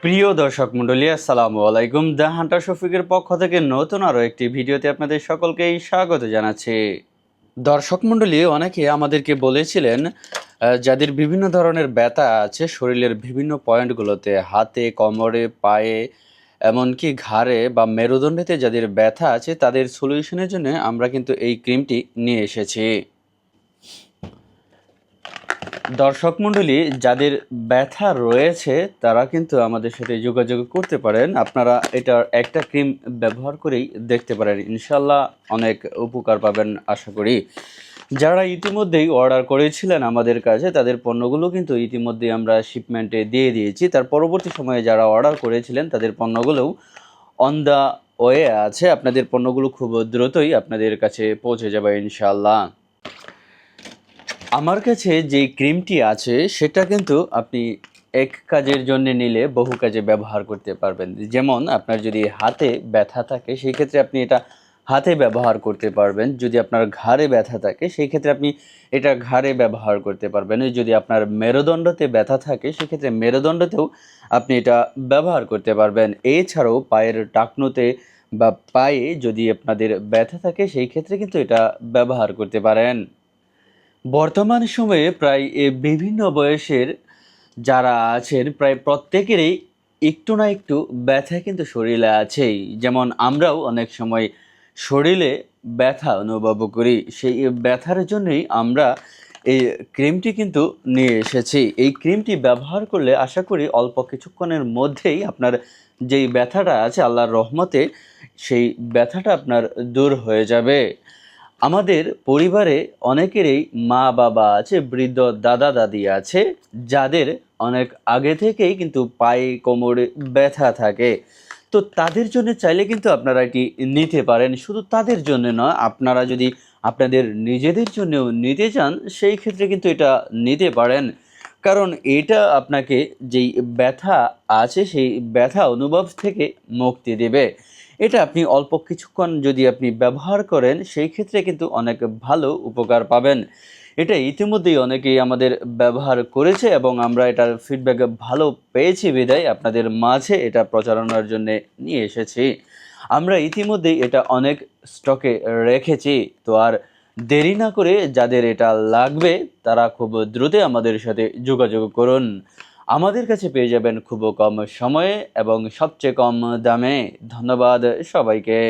প্রিয় দর্শক মণ্ডলী, আসসালামু আলাইকুম। দ্য হান্টার শফিকের পক্ষ থেকে নতুন আরও একটি ভিডিওতে আপনাদের সকলকেই স্বাগত জানাচ্ছি। দর্শক মণ্ডলী, অনেকে আমাদেরকে বলেছিলেন যাদের বিভিন্ন ধরনের ব্যথা আছে শরীরের বিভিন্ন পয়েন্টগুলোতে, হাতে, কোমরে, পায়ে, এমনকি ঘাড়ে বা মেরুদণ্ডেতে যাদের ব্যথা আছে তাদের সলিউশনের জন্য আমরা কিন্তু এই ক্রিমটি নিয়ে এসেছি। দর্শক মণ্ডলী, যাদের ব্যথা রয়েছে তারা কিন্তু আমাদের সাথে যোগাযোগ করতে পারেন। আপনারা এটার একটা ক্রিম ব্যবহার করেই দেখতে পারেন, ইনশাল্লাহ অনেক উপকার পাবেন আশা করি। যারা ইতিমধ্যেই অর্ডার করেছিলেন আমাদের কাছে তাদের পণ্যগুলো কিন্তু ইতিমধ্যেই আমরা শিপমেন্টে দিয়ে দিয়েছি। তার পরবর্তী সময়ে যারা অর্ডার করেছিলেন তাদের পণ্যগুলোও অন দ্য ওয়ে আছে। আপনাদের পণ্যগুলো খুব দ্রুতই আপনাদের কাছে পৌঁছে যাবে ইনশাল্লাহ। আমার কাছে যে ক্রিমটি আছে সেটা কিন্তু আপনি এক কাজের জন্য নিলে বহু কাজে ব্যবহার করতে পারবেন। যেমন আপনার যদি হাতে ব্যথা থাকে সেই ক্ষেত্রে আপনি এটা হাতে ব্যবহার করতে পারবেন। যদি আপনার ঘাড়ে ব্যথা থাকে সেই ক্ষেত্রে আপনি এটা ঘাড়ে ব্যবহার করতে পারবেন। যদি আপনার মেরুদণ্ডতে ব্যথা থাকে সেক্ষেত্রে মেরুদণ্ডতেও আপনি এটা ব্যবহার করতে পারবেন। এছাড়াও পায়ের টাকনুতে বা পায়ে যদি আপনাদের ব্যথা থাকে সেই ক্ষেত্রে কিন্তু এটা ব্যবহার করতে পারেন। বর্তমান সময়ে প্রায় বিভিন্ন বয়সের যারা আছেন প্রায় প্রত্যেকেরই একটু না একটু ব্যথা কিন্তু শরীরে আছেই। যেমন আমরাও অনেক সময় শরীরে ব্যথা অনুভব করি, সেই ব্যথার জন্যই আমরা এই ক্রিমটি কিন্তু নিয়ে এসেছি। এই ক্রিমটি ব্যবহার করলে আশা করি অল্প কিছুক্ষণের মধ্যেই আপনার যেই ব্যথাটা আছে আল্লাহর রহমতে সেই ব্যথাটা আপনার দূর হয়ে যাবে। আমাদের পরিবারে অনেকেরই মা বাবা আছে, বৃদ্ধ দাদা দাদি আছে যাদের অনেক আগে থেকেই কিন্তু পায়ে কোমরে ব্যথা থাকে। তো তাদের জন্য চাইলে কিন্তু আপনারা এটি নিতে পারেন। শুধু তাদের জন্য নয়, আপনারা যদি আপনাদের নিজেদের জন্যও নিতে চান সেই ক্ষেত্রে কিন্তু এটা নিতে পারেন। কারণ এটা আপনাকে যেই ব্যথা আছে সেই ব্যথা অনুভব থেকে মুক্তি দেবে। এটা আপনি অল্প কিছুক্ষণ যদি আপনি ব্যবহার করেন সেই ক্ষেত্রে কিন্তু অনেক ভালো উপকার পাবেন। এটা ইতিমধ্যেই অনেকেই আমাদের ব্যবহার করেছে এবং আমরা এটার ফিডব্যাক ভালো পেয়েছি বিধায় আপনাদের মাঝে এটা প্রচারণার জন্য নিয়ে এসেছি। আমরা ইতিমধ্যেই এটা অনেক স্টকে রেখেছি। তো আর দেরি না করে যাদের এটা লাগবে তারা খুব দ্রুত আমাদের সাথে যোগাযোগ করুন। আমাদের কাছে পেয়ে যাবেন খুব কম সময়ে এবং সবচেয়ে কম দামে। ধন্যবাদ সবাইকে।